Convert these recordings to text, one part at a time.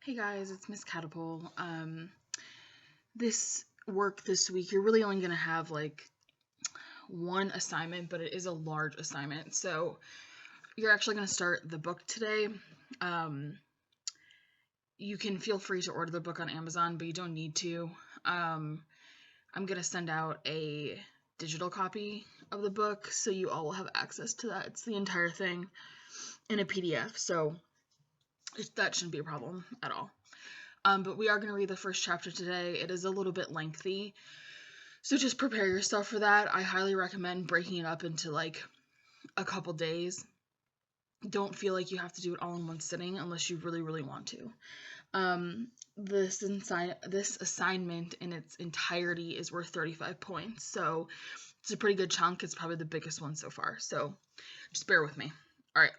Hey guys, it's Miss Catapult. This work this week, you're really only going to have like one assignment, but it is a large assignment. So you're actually going to start the book today. Um, you can feel free to order the book on Amazon, but you don't need to. I'm going to send out a digital copy of the book so you all will have access to that. It's the entire thing in a PDF, so that shouldn't be a problem at all. But we are going to read the first chapter today. It is a little bit lengthy, so just prepare yourself for that. I highly recommend breaking it up into like a couple days. Don't feel like you have to do it all in one sitting unless you really, really want to. This assignment in its entirety is worth 35 points, so it's a pretty good chunk. It's probably the biggest one so far, so just bear with me. All right.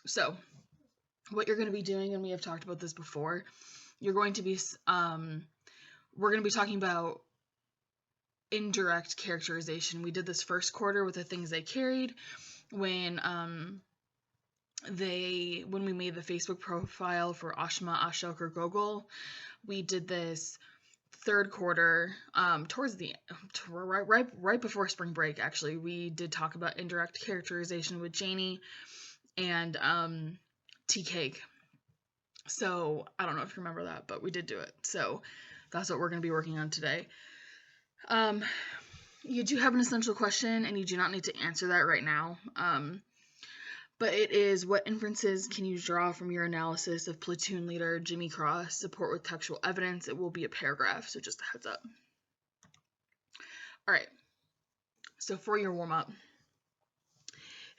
So what you're going to be doing, and we have talked about this before, you're going to be we're going to be talking about indirect characterization. We did this first quarter with the things they carried when we made the Facebook profile for Ashma, Ashok, or Gogol. We did this third quarter towards the right before spring break. Actually, we did talk about indirect characterization with Janie and Tea Cake. So I don't know if you remember that, but we did do it. So that's what we're going to be working on today. You do have an essential question, and you do not need to answer that right now. But it is, what inferences can you draw from your analysis of platoon leader Jimmy Cross? Support with textual evidence. It will be a paragraph, so just a heads up. All right. So for your warm up,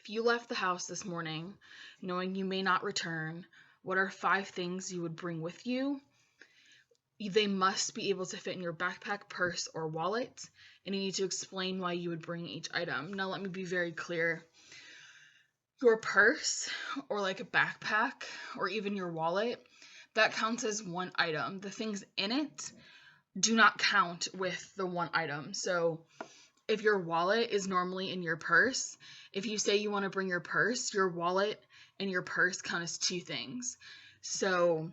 if you left the house this morning knowing you may not return, what are 5 things you would bring with you? They must be able to fit in your backpack, purse, or wallet, and you need to explain why you would bring each item. Now, let me be very clear. Your purse, or like a backpack, or even your wallet, that counts as one item. The things in it do not count with the one item. So if your wallet is normally in your purse, if you say you want to bring your purse, your wallet and your purse count as 2 things. So,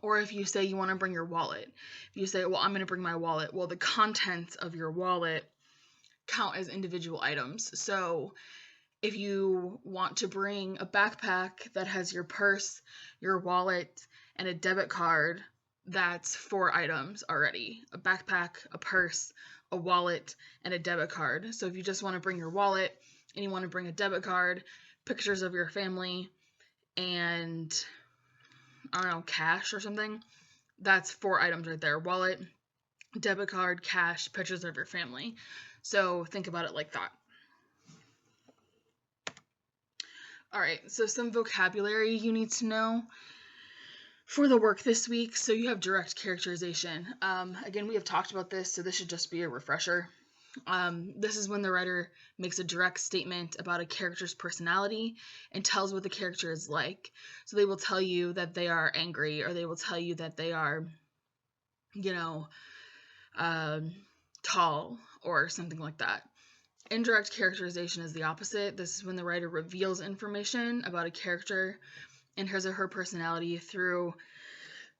or if you say you want to bring your wallet, if you say, well, I'm going to bring my wallet, well, the contents of your wallet count as individual items. So if you want to bring a backpack that has your purse, your wallet, and a debit card, that's 4 items already. A backpack, a purse, a wallet, and a debit card. So if you just want to bring your wallet and you want to bring a debit card, pictures of your family, and I don't know, cash or something, that's 4 items right there. Wallet, debit card, cash, pictures of your family. So think about it like that. All right, so some vocabulary you need to know for the work this week. So you have direct characterization. Again, we have talked about this, so this should just be a refresher. This is when the writer makes a direct statement about a character's personality and tells what the character is like. So they will tell you that they are angry, or they will tell you that they are, tall, or something like that. Indirect characterization is the opposite. This is when the writer reveals information about a character and his or her personality through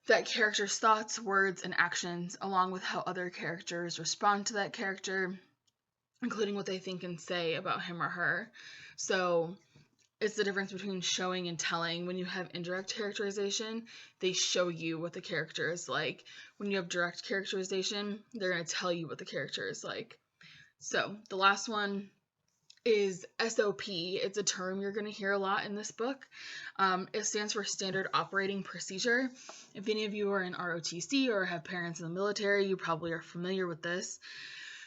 that character's thoughts, words, and actions, along with how other characters respond to that character, including what they think and say about him or her. So it's the difference between showing and telling. When you have indirect characterization, they show you what the character is like. When you have direct characterization, they're going to tell you what the character is like. So the last one is SOP. It's a term you're going to hear a lot in this book. It stands for Standard Operating Procedure. If any of you are in ROTC or have parents in the military, you probably are familiar with this.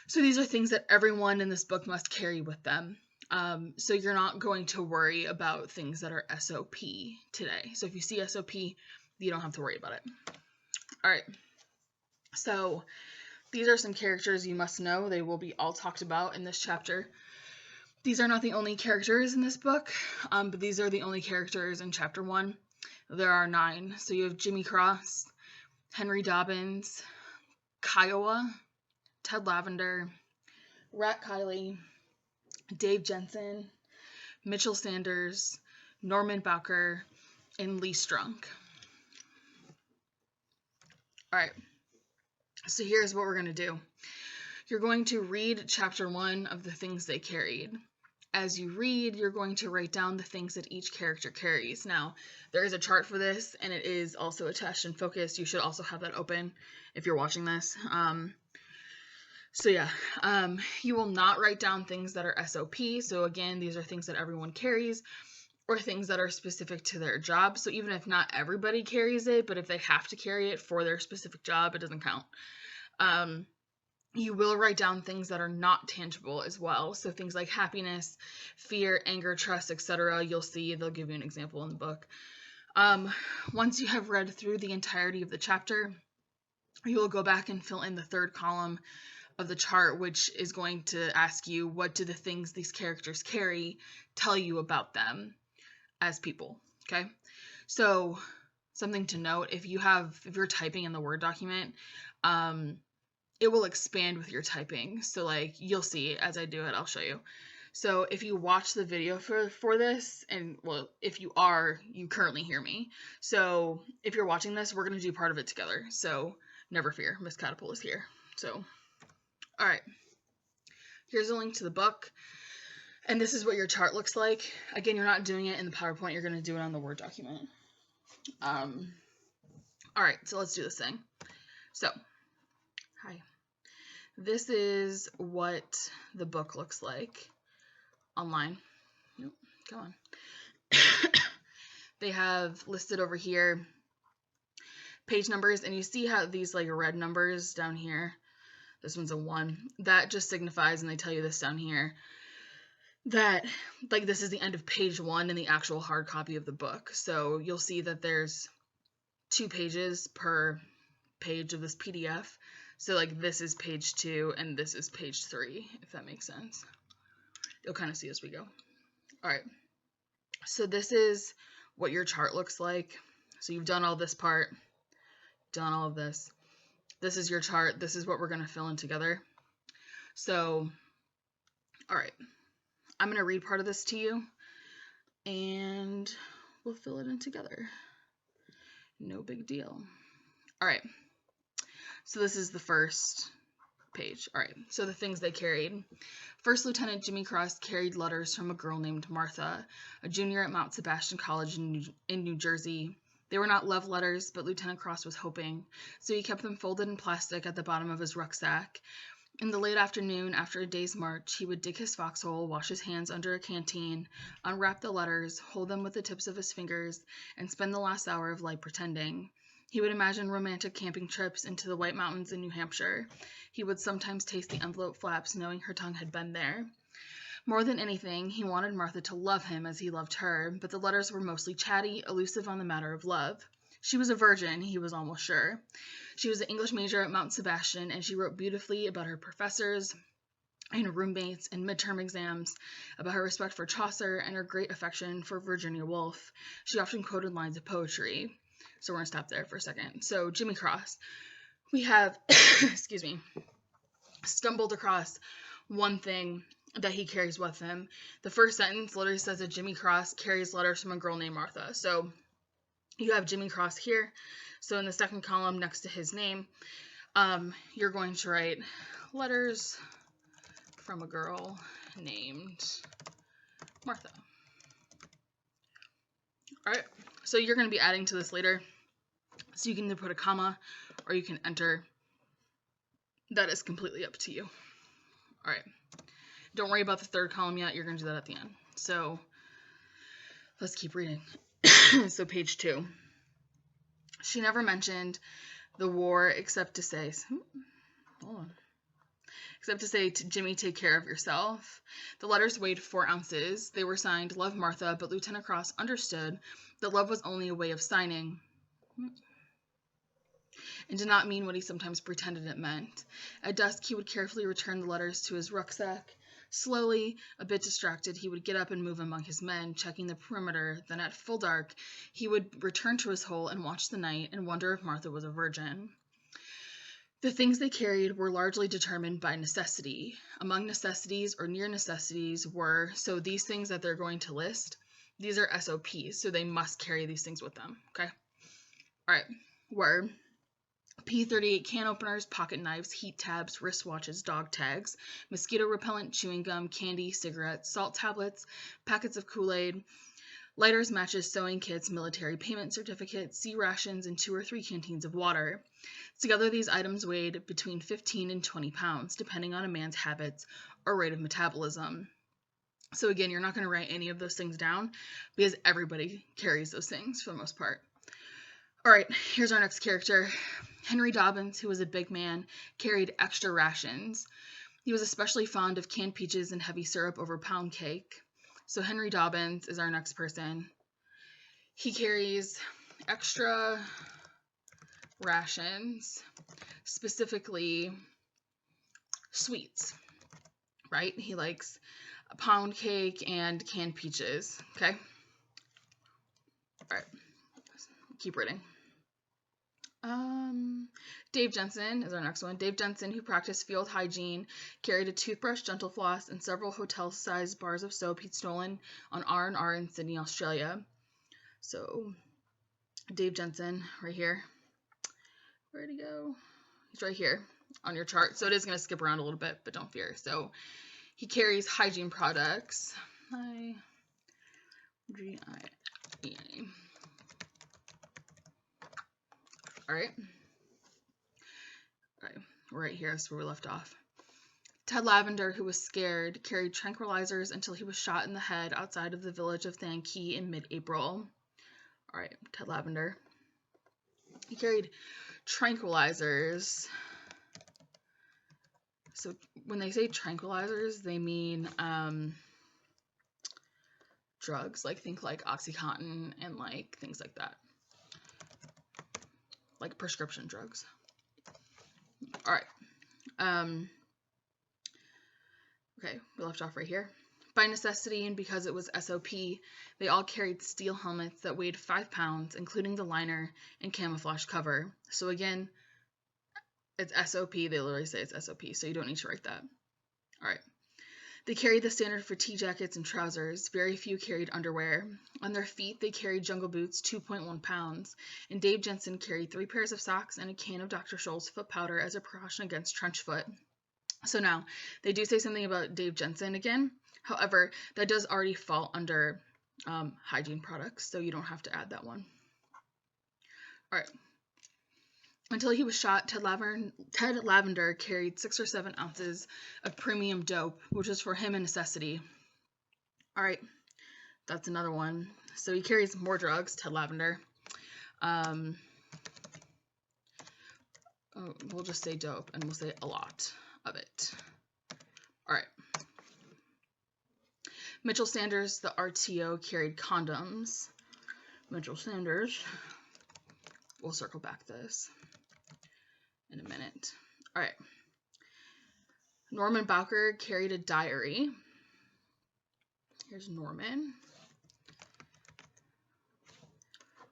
So these are things that everyone in this book must carry with them. So you're not going to worry about things that are SOP today. So if you see SOP, you don't have to worry about it. All right. So these are some characters you must know. They will be all talked about in this chapter. These are not the only characters in this book, but these are the only characters in chapter 1. There are 9. So you have Jimmy Cross, Henry Dobbins, Kiowa, Ted Lavender, Rat Kiley, Dave Jensen, Mitchell Sanders, Norman Bowker, and least drunk. All right, so here's what we're going to do. You're going to read chapter 1 of the things they carried. As you read, you're going to write down the things that each character carries. Now, there is a chart for this, and it is also attached in focus. You should also have that open if you're watching this. You will not write down things that are SOP. So again, these are things that everyone carries, or things that are specific to their job. So even if not everybody carries it, but if they have to carry it for their specific job, it doesn't count. You will write down things that are not tangible as well. So things like happiness, fear, anger, trust, etc. You'll see, they'll give you an example in the book. Once you have read through the entirety of the chapter, you will go back and fill in the third column of the chart, which is going to ask you, what do the things these characters carry tell you about them as people? Okay, so something to note, if you're typing in the Word document, it will expand with your typing. So like, you'll see as I do it, I'll show you. So if you watch the video for this, and well, if you currently hear me. So if you're watching this, we're going to do part of it together. So never fear, Miss Catapult is here. So, all right, here's a link to the book. And this is what your chart looks like. Again, you're not doing it in the PowerPoint, you're going to do it on the Word document. All right, so let's do this thing. So, hi. This is what the book looks like online. Nope, come on. They have listed over here page numbers, and you see how these like red numbers down here, this one's a 1, that just signifies, and they tell you this down here, that like this is the end of page 1 in the actual hard copy of the book. So you'll see that there's 2 pages per page of this PDF. So like this is page 2 and this is page 3, if that makes sense. You'll kind of see as we go. All right, so this is what your chart looks like. So you've done all this part, done all of this. This is your chart. This is what we're going to fill in together. So, all right, I'm going to read part of this to you, and we'll fill it in together. No big deal. All right, so this is the first page. All right, so the things they carried. First Lieutenant Jimmy Cross carried letters from a girl named Martha, a junior at Mount Sebastian College in New Jersey. They were not love letters, but Lieutenant Cross was hoping, so he kept them folded in plastic at the bottom of his rucksack. In the late afternoon, after a day's march, he would dig his foxhole, wash his hands under a canteen, unwrap the letters, hold them with the tips of his fingers, and spend the last hour of life pretending. He would imagine romantic camping trips into the White Mountains in New Hampshire. He would sometimes taste the envelope flaps, knowing her tongue had been there. More than anything, he wanted Martha to love him as he loved her, but the letters were mostly chatty, elusive on the matter of love. She was a virgin, he was almost sure. She was an English major at Mount Sebastian, and she wrote beautifully about her professors and roommates and midterm exams, about her respect for Chaucer and her great affection for Virginia Woolf. She often quoted lines of poetry. So we're going to stop there for a second. So Jimmy Cross, we have, excuse me, stumbled across one thing that he carries with him. The first sentence literally says that Jimmy Cross carries letters from a girl named Martha. So you have Jimmy Cross here. So in the second column next to his name, you're going to write letters from a girl named Martha. All right, so you're going to be adding to this later. So you can either put a comma or you can enter. That is completely up to you. All right, don't worry about the third column yet. You're going to do that at the end. So let's keep reading. So page 2. She never mentioned the war except to say, Jimmy, take care of yourself. The letters weighed 4 ounces. They were signed Love Martha, but Lieutenant Cross understood that love was only a way of signing and did not mean what he sometimes pretended it meant. At dusk, he would carefully return the letters to his rucksack. Slowly, a bit distracted, he would get up and move among his men, checking the perimeter. Then at full dark, he would return to his hole and watch the night and wonder if Martha was a virgin. The things they carried were largely determined by necessity. Among necessities or near necessities were, so these things that they're going to list, These are SOPs, so they must carry these things with them, okay? All right, were P38 can openers, pocket knives, heat tabs, wristwatches, dog tags, mosquito repellent, chewing gum, candy, cigarettes, salt tablets, packets of Kool-Aid, lighters, matches, sewing kits, military payment certificates, sea rations, and 2 or 3 canteens of water. Together, these items weighed between 15 and 20 pounds, depending on a man's habits or rate of metabolism. So again, you're not going to write any of those things down because everybody carries those things for the most part. All right, here's our next character. Henry Dobbins, who was a big man, carried extra rations. He was especially fond of canned peaches and heavy syrup over pound cake. So Henry Dobbins is our next person. He carries extra rations, specifically sweets, right? He likes a pound cake and canned peaches, okay? All right, keep reading. Dave Jensen is our next one. Dave Jensen, who practiced field hygiene, carried a toothbrush, dental floss, and several hotel-sized bars of soap he'd stolen on R&R in Sydney, Australia. So, Dave Jensen, right here. Where'd he go? He's right here on your chart. So it is going to skip around a little bit, but don't fear. So, he carries hygiene products. Hygiene. All right. Okay, right here is where we left off. Ted Lavender, who was scared, carried tranquilizers until he was shot in the head outside of the village of Thankee in mid-April. All right, Ted Lavender. He carried tranquilizers. So when they say tranquilizers, they mean drugs, like think like Oxycontin and like things like that, like prescription drugs. All right. Okay, we left off right here. By necessity and because it was SOP, they all carried steel helmets that weighed 5 pounds, including the liner and camouflage cover. So again, it's SOP. They literally say it's SOP, so you don't need to write that. All right. They carried the standard fatigue jackets and trousers. Very few carried underwear. On their feet, they carried jungle boots, 2.1 pounds. And Dave Jensen carried 3 pairs of socks and a can of Dr. Scholl's foot powder as a precaution against trench foot. So now, they do say something about Dave Jensen again. However, that does already fall under hygiene products, so you don't have to add that one. All right. Until he was shot, Ted Lavender carried 6 or 7 ounces of premium dope, which was for him a necessity. All right, that's another one. So he carries more drugs, Ted Lavender. We'll just say dope, and we'll say a lot of it. All right. Mitchell Sanders, the RTO, carried condoms. Mitchell Sanders. We'll circle back this in a minute. All right. Norman Bowker carried a diary. Here's Norman.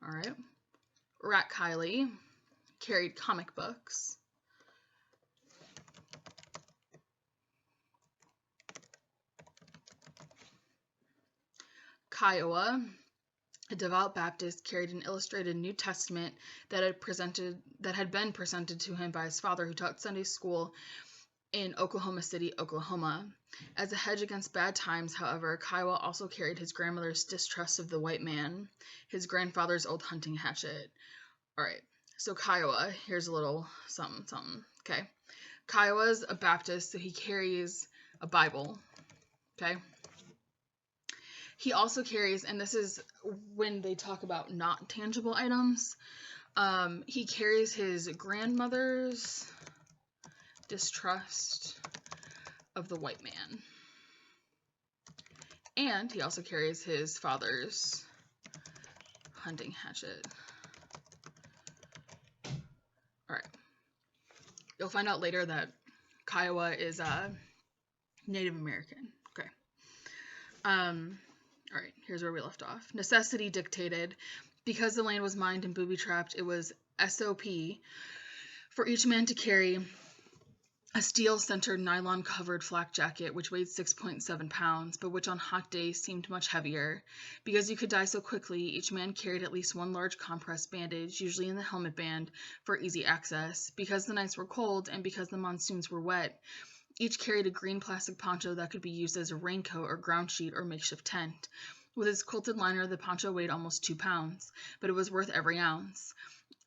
All right. Rat Kiley carried comic books. Kiowa, a devout Baptist, carried an illustrated New Testament that had been presented to him by his father, who taught Sunday school in Oklahoma City, Oklahoma. As a hedge against bad times, however, Kiowa also carried his grandmother's distrust of the white man, his grandfather's old hunting hatchet. All right, so Kiowa, here's a little something, okay? Kiowa's a Baptist, so he carries a Bible, okay? He also carries, and this is when they talk about not tangible items, he carries his grandmother's distrust of the white man. And he also carries his father's hunting hatchet. All right. You'll find out later that Kiowa is Native American. Okay. All right, here's where we left off. Necessity dictated. Because the land was mined and booby-trapped, it was SOP for each man to carry a steel-centered nylon-covered flak jacket which weighed 6.7 pounds, but which on hot days seemed much heavier. Because you could die so quickly, each man carried at least one large compressed bandage, usually in the helmet band, for easy access. Because the nights were cold, and because the monsoons were wet, each carried a green plastic poncho that could be used as a raincoat or ground sheet or makeshift tent. With its quilted liner, the poncho weighed almost 2 pounds, but it was worth every ounce.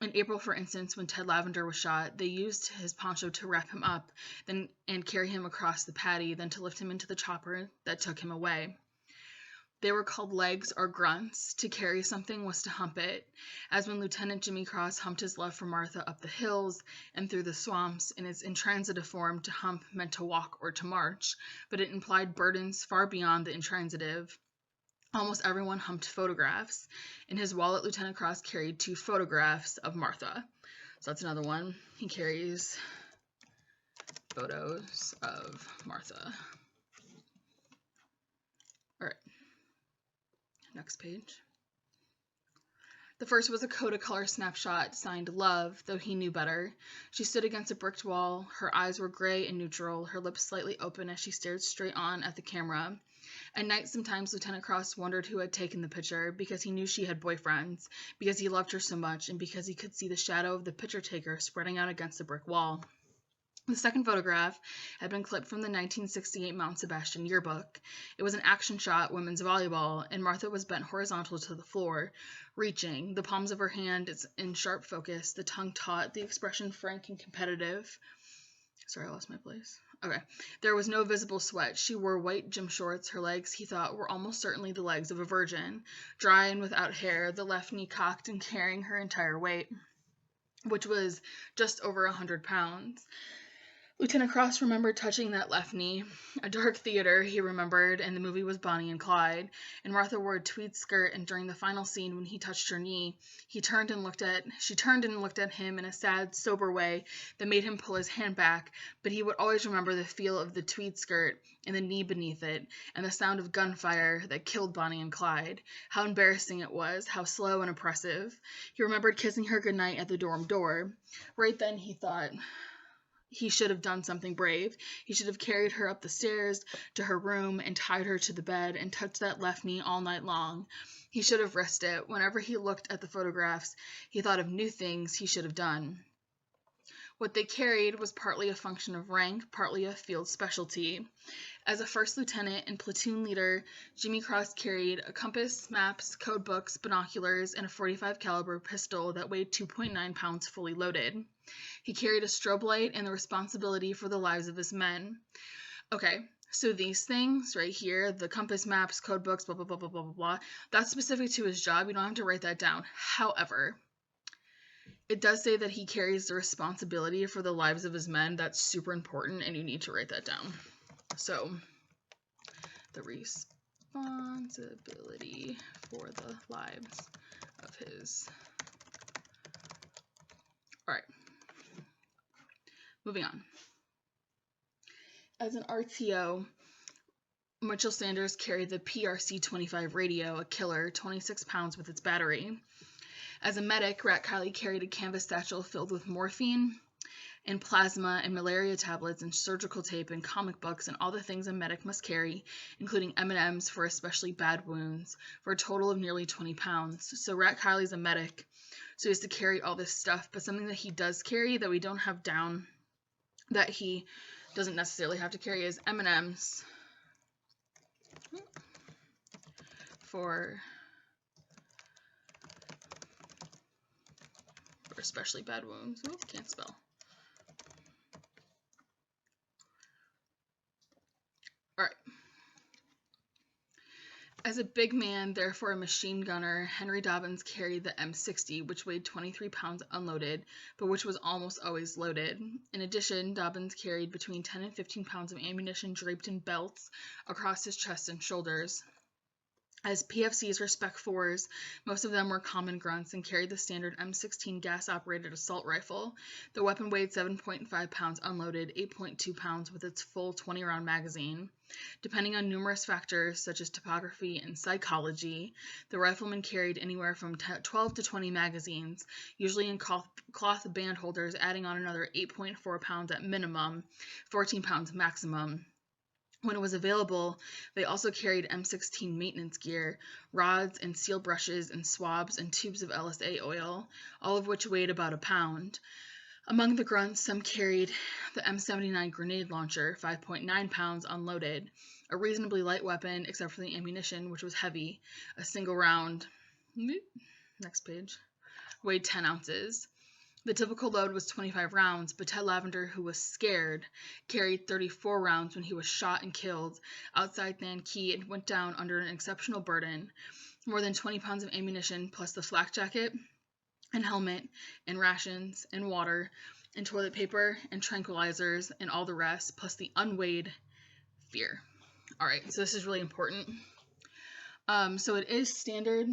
In April, for instance, when Ted Lavender was shot, they used his poncho to wrap him up and carry him across the paddy, then to lift him into the chopper that took him away. They were called legs or grunts. To carry something was to hump it, as when Lieutenant Jimmy Cross humped his love for Martha up the hills and through the swamps. In its intransitive form, to hump meant to walk or to march, but it implied burdens far beyond the intransitive. Almost everyone humped photographs. In his wallet, Lieutenant Cross carried 2 photographs of Martha. So that's another one. He carries photos of Martha. All right. Next page. The first was a Kodacolor snapshot signed Love, though he knew better. She stood against a bricked wall. Her eyes were gray and neutral, her lips slightly open as she stared straight on at the camera. At night, sometimes Lieutenant Cross wondered who had taken the picture, because he knew she had boyfriends, because he loved her so much, and because he could see the shadow of the picture taker spreading out against the brick wall. The second photograph had been clipped from the 1968 Mount Sebastian yearbook. It was an action shot, women's volleyball, and Martha was bent horizontal to the floor, reaching, the palms of her hands in sharp focus, the tongue taut, the expression frank and competitive. Sorry, I lost my place. Okay. There was no visible sweat. She wore white gym shorts. Her legs, he thought, were almost certainly the legs of a virgin, dry and without hair, the left knee cocked and carrying her entire weight, which was just over 100 pounds. Lieutenant Cross remembered touching that left knee. A dark theater, he remembered, and the movie was Bonnie and Clyde. And Martha wore a tweed skirt, and during the final scene when he touched her knee, she turned and looked at him in a sad, sober way that made him pull his hand back, but he would always remember the feel of the tweed skirt and the knee beneath it, and the sound of gunfire that killed Bonnie and Clyde. How embarrassing it was, how slow and oppressive. He remembered kissing her goodnight at the dorm door. Right then, he thought, he should have done something brave. He should have carried her up the stairs to her room and tied her to the bed and touched that left knee all night long. He should have risked it. Whenever he looked at the photographs, he thought of new things he should have done. What they carried was partly a function of rank, partly a field specialty. As a first lieutenant and platoon leader, Jimmy Cross carried a compass, maps, code books, binoculars, and a .45 caliber pistol that weighed 2.9 pounds fully loaded. He carried a strobe light and the responsibility for the lives of his men. Okay, so these things right here, the compass, maps, code books, blah, blah, blah, blah, blah, blah, blah, that's specific to his job. You don't have to write that down. However, it does say that he carries the responsibility for the lives of his men. That's super important, and you need to write that down. So, the responsibility for the lives of his. All right. Moving on. As an RTO, Mitchell Sanders carried the PRC-25 radio, a killer, 26 pounds with its battery. As a medic, Rat Kiley carried a canvas satchel filled with morphine and plasma and malaria tablets and surgical tape and comic books and all the things a medic must carry, including M&Ms for especially bad wounds, for a total of nearly 20 pounds. So Rat Kiley's a medic, so he has to carry all this stuff, but something that he does carry that we don't have down, that he doesn't necessarily have to carry, is M&Ms for especially bad wounds. Oh, can't spell. All right. As a big man, therefore a machine gunner, Henry Dobbins carried the M60, which weighed 23 pounds unloaded, but which was almost always loaded. In addition, Dobbins carried between 10 and 15 pounds of ammunition draped in belts across his chest and shoulders. As PFCs were Spec 4s, most of them were common grunts and carried the standard M16 gas-operated assault rifle. The weapon weighed 7.5 pounds unloaded, 8.2 pounds with its full 20-round magazine. Depending on numerous factors such as topography and psychology, the rifleman carried anywhere from 12 to 20 magazines, usually in cloth band holders, adding on another 8.4 pounds at minimum, 14 pounds maximum. When it was available, they also carried M16 maintenance gear, rods and seal brushes and swabs and tubes of LSA oil, all of which weighed about a pound. Among the grunts, some carried the M79 grenade launcher, 5.9 pounds unloaded, a reasonably light weapon except for the ammunition, which was heavy. A single round, next page, weighed 10 ounces. The typical load was 25 rounds, but Ted Lavender, who was scared, carried 34 rounds when he was shot and killed outside Nan Key and went down under an exceptional burden. More than 20 pounds of ammunition, plus the flak jacket and helmet and rations and water and toilet paper and tranquilizers and all the rest, plus the unweighed fear. All right, so this is really important. So it is standard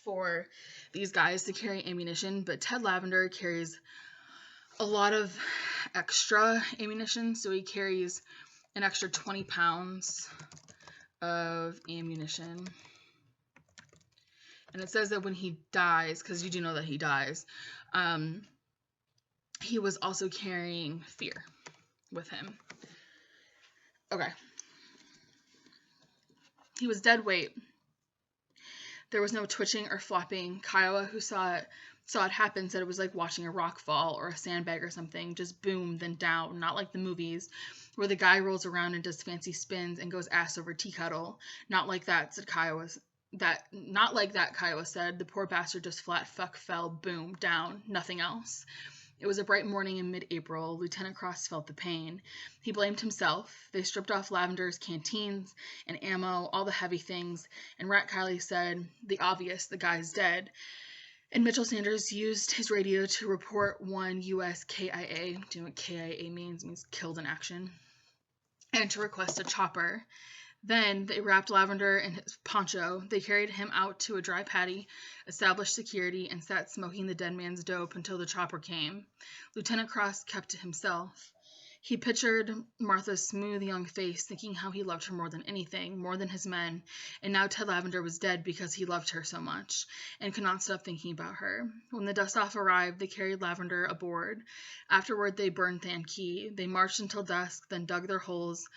for these guys to carry ammunition, but Ted Lavender carries a lot of extra ammunition, so he carries an extra 20 pounds of ammunition. And it says that when he dies, because you do know that he dies, he was also carrying fear with him. Okay. He was dead weight. There was no twitching or flopping. Kiowa, who saw it happen, said it was like watching a rock fall or a sandbag or something. Just boom, then down. Not like the movies, where the guy rolls around and does fancy spins and goes ass over tea kettle. Not like that, said Kiowa. Not like that, Kiowa said. The poor bastard just flat fuck fell, boom, down. Nothing else. It was a bright morning in mid-April. Lieutenant Cross felt the pain. He blamed himself. They stripped off Lavender's canteens and ammo, all the heavy things, and Rat Kiley said, the obvious, the guy's dead. And Mitchell Sanders used his radio to report 1 U.S. KIA. Do you know what KIA means? It means killed in action. And to request a chopper. Then they wrapped Lavender in his poncho. They carried him out to a dry paddy, established security, and sat smoking the dead man's dope until the chopper came. Lieutenant Cross kept to himself. He pictured Martha's smooth young face, thinking how he loved her more than anything, more than his men, and now Ted Lavender was dead because he loved her so much, and could not stop thinking about her. When the dust-off arrived, they carried Lavender aboard. Afterward, they burned Nan Key. They marched until dusk, then dug their holes.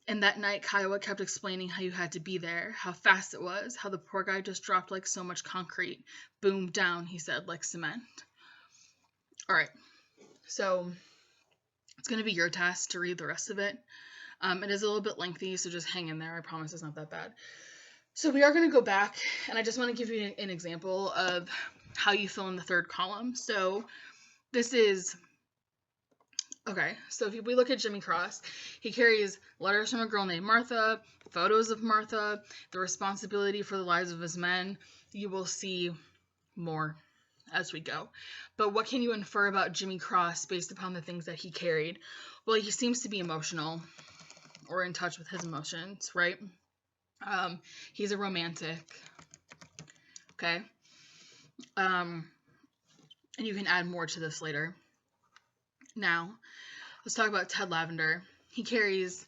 And that night, Kiowa kept explaining how you had to be there, how fast it was, how the poor guy just dropped like so much concrete. Boom, down, he said, like cement. All right, so it's going to be your task to read the rest of it. It is a little bit lengthy, so just hang in there. I promise it's not that bad. So we are going to go back, and I just want to give you an example of how you fill in the third column. So this is... Okay, so if we look at Jimmy Cross, he carries letters from a girl named Martha, photos of Martha, the responsibility for the lives of his men. You will see more as we go. But what can you infer about Jimmy Cross based upon the things that he carried? Well, he seems to be emotional or in touch with his emotions, right? He's a romantic, okay? And you can add more to this later. Now, let's talk about Ted Lavender. He carries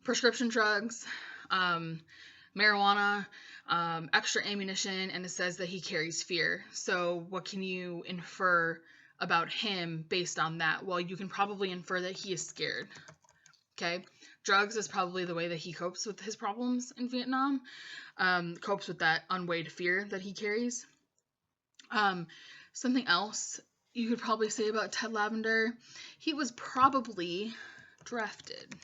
prescription drugs, marijuana, extra ammunition, and it says that he carries fear. So what can you infer about him based on that? Well, you can probably infer that he is scared. Okay? Drugs is probably the way that he copes with his problems in Vietnam, copes with that unweighed fear that he carries. Something else you could probably say about Ted Lavender, he was probably drafted.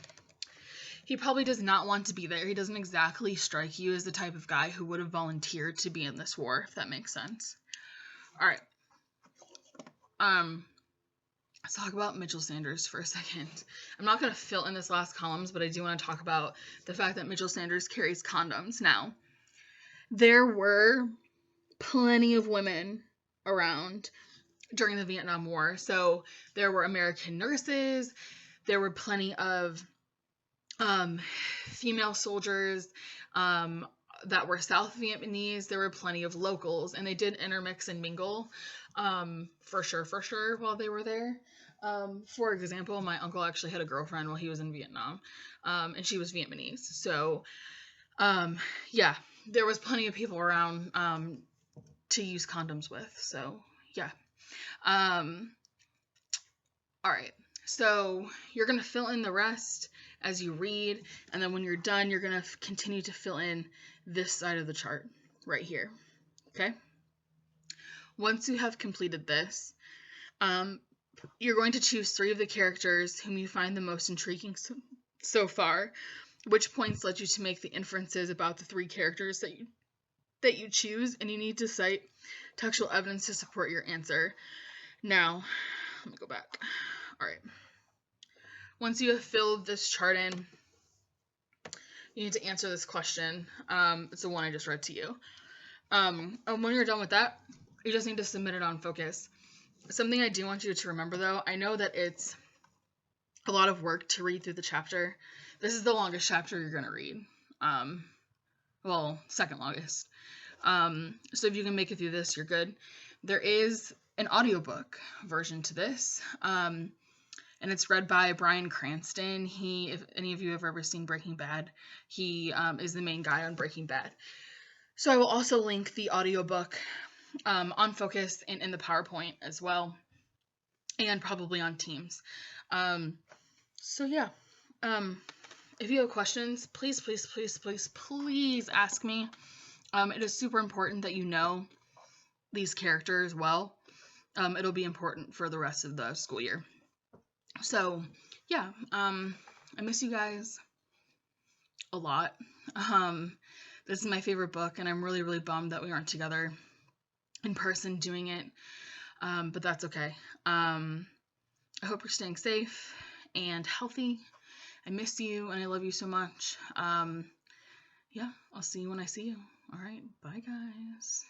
He probably does not want to be there. He doesn't exactly strike you as the type of guy who would have volunteered to be in this war, if that makes sense. All right. Let's talk about Mitchell Sanders for a second. I'm not going to fill in this last columns, but I do want to talk about the fact that Mitchell Sanders carries condoms. Now, there were plenty of women around during the Vietnam War. So there were American nurses, there were plenty of female soldiers, that were South Vietnamese. There were plenty of locals, and they did intermix and mingle, for sure, while they were there. For example, my uncle actually had a girlfriend while he was in Vietnam, and she was Vietnamese. So, yeah, there was plenty of people around to use condoms with. So, yeah. All right. So you're going to fill in the rest as you read, and then when you're done, you're going to continue to fill in this side of the chart right here. Okay? Once you have completed this, you're going to choose 3 of the characters whom you find the most intriguing so far, which points led you to make the inferences about the 3 characters that you choose, and you need to cite textual evidence to support your answer. Now, let me go back. All right. Once you have filled this chart in, you need to answer this question. It's the one I just read to you. And when you're done with that, you just need to submit it on Focus. Something I do want you to remember, though, I know that it's a lot of work to read through the chapter. This is the longest chapter you're going to read. Well, second longest. So if you can make it through this, you're good. There is an audiobook version to this, and it's read by Bryan Cranston. If any of you have ever seen Breaking Bad, he is the main guy on Breaking Bad. So I will also link the audiobook on Focus and in the PowerPoint as well, and probably on Teams. So yeah, if you have questions, please ask me. It is super important that you know these characters well. It'll be important for the rest of the school year. So yeah, I miss you guys a lot. This is my favorite book, and I'm really bummed that we aren't together in person doing it, but that's okay. I hope you're staying safe and healthy. I miss you, and I love you so much. Yeah, I'll see you when I see you. All right, bye guys.